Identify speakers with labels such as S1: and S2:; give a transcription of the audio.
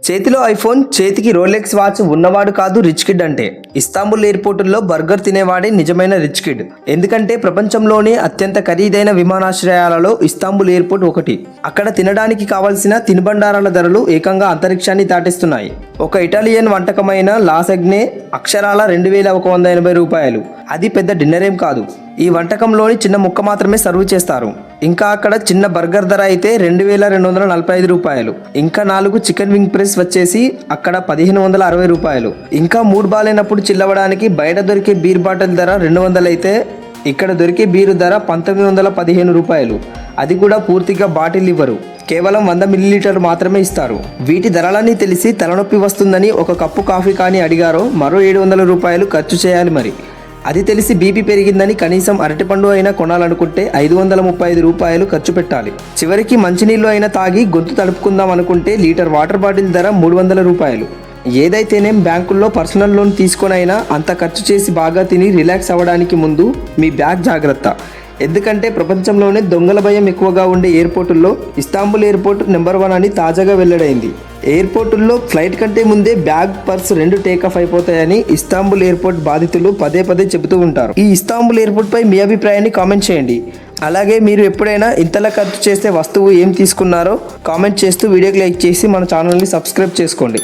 S1: చేతిలో ఐఫోన్, చేతికి Rolex watch ఉన్నవాడు కాదు రిచ్ కిడ్ అంటే. ఇస్తాంబుల్ ఎయిర్పోర్టుల్లో బర్గర్ తినేవాడే నిజమైన రిచ్ కిడ్. ఎందుకంటే ప్రపంచంలోనే అత్యంత ఖరీదైన విమానాశ్రయాలలో ఇస్తాంబుల్ ఎయిర్పోర్ట్ ఒకటి. అక్కడ తినడానికి కావలసిన తినుబండారాల ధరలు ఏకంగా అంతరిక్షాన్ని దాటిస్తున్నాయి. ఒక ఇటాలియన్ వంటకమైన లాసగ్నే అక్షరాల 2180 రూపాయలు. అది పెద్ద డిన్నర్ ఏం కాదు. ఈ వంటకంలోని చిన్న ముక్క మాత్రమే సర్వ్ చేస్తారు. ఇంకా అక్కడ చిన్న బర్గర్ ధర అయితే 2245 రూపాయలు. ఇంకా 4 చికెన్ వింగ్ ప్రెస్ వచ్చేసి అక్కడ 1560 రూపాయలు. ఇంకా మూడ్ బాలేనప్పుడు చిల్లవడానికి బయట దొరికే బీర్ బాటిల్ ధర 200 అయితే ఇక్కడ దొరికే బీరు ధర 1915 రూపాయలు. అది కూడా పూర్తిగా బాటిల్ ఇవ్వరు, కేవలం 100 మిల్లీలీటర్ మాత్రమే ఇస్తారు. వీటి ధరలన్నీ తెలిసి తలనొప్పి వస్తుందని ఒక కప్పు కాఫీ కానీ అడిగారో మరో 700 రూపాయలు ఖర్చు చేయాలి. మరి అది తెలిసి బీపీ పెరిగిందని కనీసం అరటిపండు అయినా కొనాలనుకుంటే 535 రూపాయలు ఖర్చు పెట్టాలి. చివరికి మంచినీళ్ళు అయినా తాగి గొంతు తడుపుకుందాం అనుకుంటే లీటర్ వాటర్ బాటిల్ ధర 300 రూపాయలు. ఏదైతేనేం బ్యాంకుల్లో పర్సనల్ లోన్ తీసుకొనైనా అంత ఖర్చు చేసి బాగా తిని రిలాక్స్ అవ్వడానికి ముందు మీ బ్యాగ్ జాగ్రత్త. ఎందుకంటే ప్రపంచంలోనే దొంగల భయం ఎక్కువగా ఉండే ఎయిర్పోర్టుల్లో ఇస్తాంబుల్ ఎయిర్పోర్ట్ నెంబర్ 1 అని తాజాగా వెల్లడైంది. ఎయిర్పోర్టుల్లో ఫ్లైట్ కంటే ముందే బ్యాగ్, పర్స్ 2 టేకాఫ్ అయిపోతాయని ఇస్తాంబుల్ ఎయిర్పోర్ట్ బాధితులు పదే చెబుతూ ఉంటారు. ఈ ఇస్తాంబుల్ ఎయిర్పోర్ట్ పై మీ అభిప్రాయాన్ని కామెంట్ చేయండి. అలాగే మీరు ఎప్పుడైనా ఇంతలా ఖర్చు చేసే వస్తువు ఏం తీసుకున్నారో కామెంట్ చేస్తూ వీడియోకి లైక్ చేసి మన ఛానల్ని సబ్స్క్రైబ్ చేసుకోండి.